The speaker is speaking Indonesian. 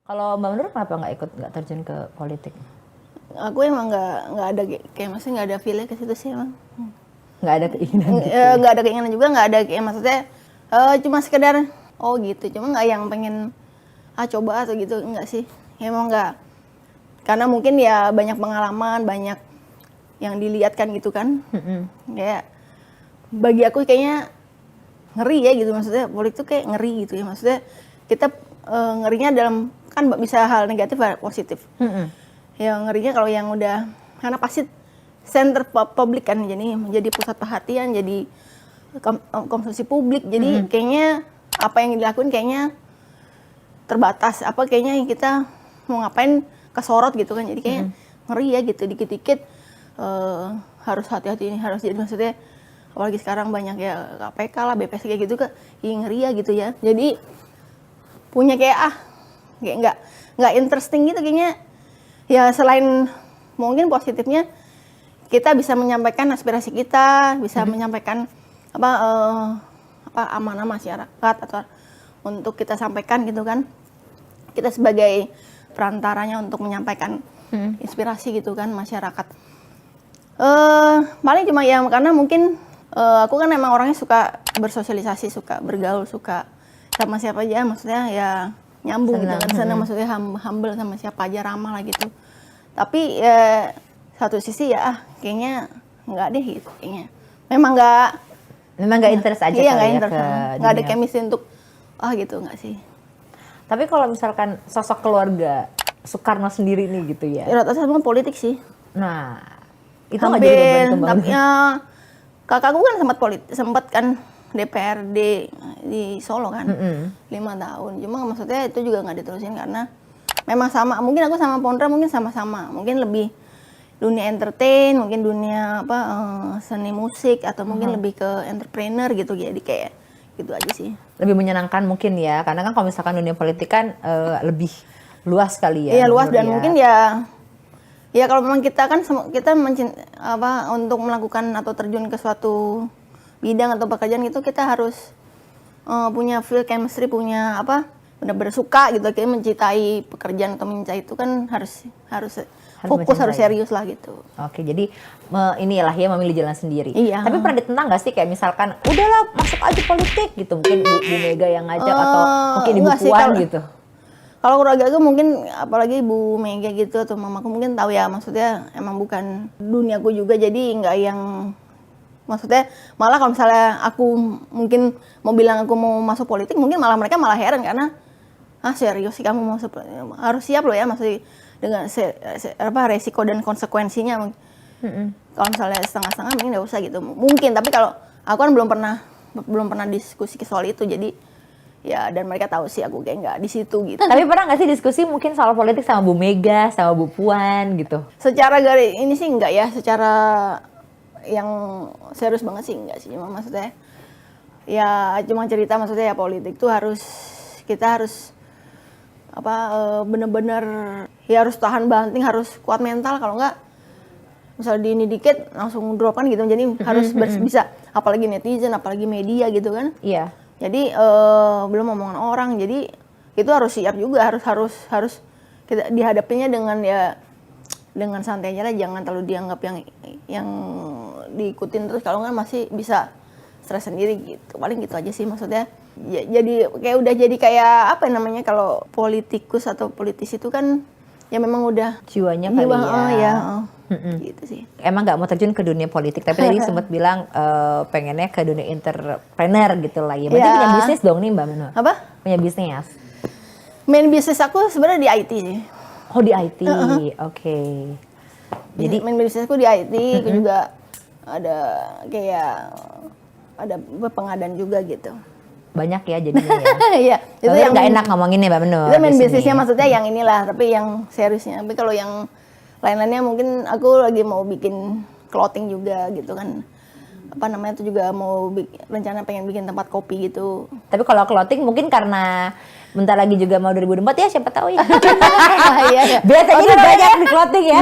Kalau Mbak Nur kenapa nggak terjun ke politik? Aku emang nggak ada kayak maksudnya nggak ada feel ke situ sih emang. Nggak ada keinginan gitu. Nggak ada keinginan juga, nggak ada kayak maksudnya cuma sekedar oh gitu, cuma nggak yang pengen coba atau gitu, enggak sih. Ya, emang nggak, karena mungkin ya banyak pengalaman, banyak yang dilihat kan gitu kan. Kayak bagi aku kayaknya ngeri ya gitu, maksudnya politik tuh kayak ngeri gitu ya, maksudnya kita ngerinya dalam kan bisa hal negatif atau positif. Ya ngerinya kalau yang udah, karena pasti center publik kan, jadi menjadi pusat perhatian, jadi konsumsi publik, jadi kayaknya apa yang dilakuin kayaknya terbatas, apa kayaknya yang kita mau ngapain kesorot gitu kan, jadi kayak ngeri ya gitu, dikit-dikit harus hati-hati, ini harus, jadi maksudnya apalagi sekarang banyak ya KPK lah, BPS kayak gitu kan, ngeri ya gitu ya, jadi punya kayak kayak nggak interesting gitu kayaknya. Ya selain mungkin positifnya kita bisa menyampaikan aspirasi kita, bisa menyampaikan apa amanah masyarakat atau untuk kita sampaikan gitu kan. Kita sebagai perantaranya untuk menyampaikan inspirasi gitu kan masyarakat. Paling cuma ya karena mungkin aku kan emang orangnya suka bersosialisasi, suka bergaul, suka sama siapa aja, maksudnya ya nyambung gitu kan, senang maksudnya humble sama siapa aja, ramah lah gitu. Tapi ya satu sisi ya kayaknya nggak deh gitu, kayaknya memang nggak interest aja iya, kali nggak ya interest, nggak ada chemistry untuk gitu, nggak sih. Tapi kalau misalkan sosok keluarga Soekarno sendiri nih gitu ya, rata-rata semua politik sih. Nah itu nggak jadi beban ke Mbak Nur? Tapi kakakku kan sempat kan DPRD di Solo kan, 5 tahun. Cuma maksudnya itu juga nggak diterusin karena memang sama. Mungkin aku sama Pondra mungkin sama-sama. Mungkin lebih dunia entertain, mungkin dunia seni musik, atau mungkin lebih ke entrepreneur gitu. Jadi kayak gitu aja sih. Lebih menyenangkan mungkin ya, karena kan kalau misalkan dunia politik kan lebih luas kali ya. Iya luas, dan mungkin ya kalau memang kita kan kita untuk melakukan atau terjun ke suatu bidang atau pekerjaan itu kita harus punya feel chemistry, punya benar-benar suka gitu, kayak mencintai pekerjaan atau mencintai itu kan harus fokus, harus serius lah gitu. Oke, jadi inilah ya memilih jalan sendiri. Iya. Tapi pernah ditentang nggak sih kayak misalkan udahlah masuk aja politik gitu, mungkin Bu Mega yang ngajak atau mungkin Ibu Puan gitu? Kalau keluarga aku mungkin, apalagi Bu Mega gitu atau mamaku mungkin tahu ya, maksudnya emang bukan duniaku juga, jadi nggak yang, maksudnya malah kalau misalnya aku mungkin mau bilang aku mau masuk politik, mungkin mereka malah heran karena serius sih kamu mau masuk, harus siap loh ya, masih dengan resiko dan konsekuensinya. Kalau misalnya setengah-setengah mungkin nggak usah gitu mungkin, tapi kalau aku kan belum pernah diskusi soal itu, jadi ya, dan mereka tahu sih aku kayak nggak di situ gitu. Tapi pernah nggak sih diskusi mungkin soal politik sama Bu Mega, sama Bu Puan gitu? Secara ini sih enggak ya, secara yang serius banget sih enggak sih, cuma maksudnya ya cuma cerita, maksudnya ya politik tuh kita harus bener-bener ya harus tahan banting, harus kuat mental, kalau enggak misalnya di ini dikit langsung drop kan gitu, jadi harus bisa, apalagi netizen, apalagi media gitu kan. Iya. Jadi belum omongan orang, jadi itu harus siap juga, harus kita dihadapinya dengan santai aja lah, jangan terlalu dianggap yang diikutin terus, kalau nggak masih bisa stres sendiri gitu. Paling gitu aja sih, maksudnya ya, jadi kayak udah jadi kayak apa namanya, kalau politikus atau politisi itu kan ya memang udah jiwanya kali ya. Gitu sih. Emang nggak mau terjun ke dunia politik, tapi tadi sempat bilang pengennya ke dunia entrepreneur gitu lah ya. Berarti punya bisnis dong nih Mbak Nur? Apa? Punya bisnis? Main bisnis aku sebenarnya di IT sih. Oh di IT, oke. Jadi main bisnisku di IT, aku juga ada kayak ada pengadaan juga gitu. Banyak ya jadinya ya. Iya, itu yang nggak enak ngomongin ya Mbak Nur. Itu main bisnisnya maksudnya yang inilah, tapi yang seriusnya. Tapi kalau yang lain-lainnya mungkin aku lagi mau bikin clothing juga gitu kan. Apa namanya itu juga mau rencana pengen bikin tempat kopi gitu. Tapi kalau clothing mungkin karena bentar lagi juga mau 2024 ya, siapa tahu ya. Iya. Biasanya banyak di clothing ya.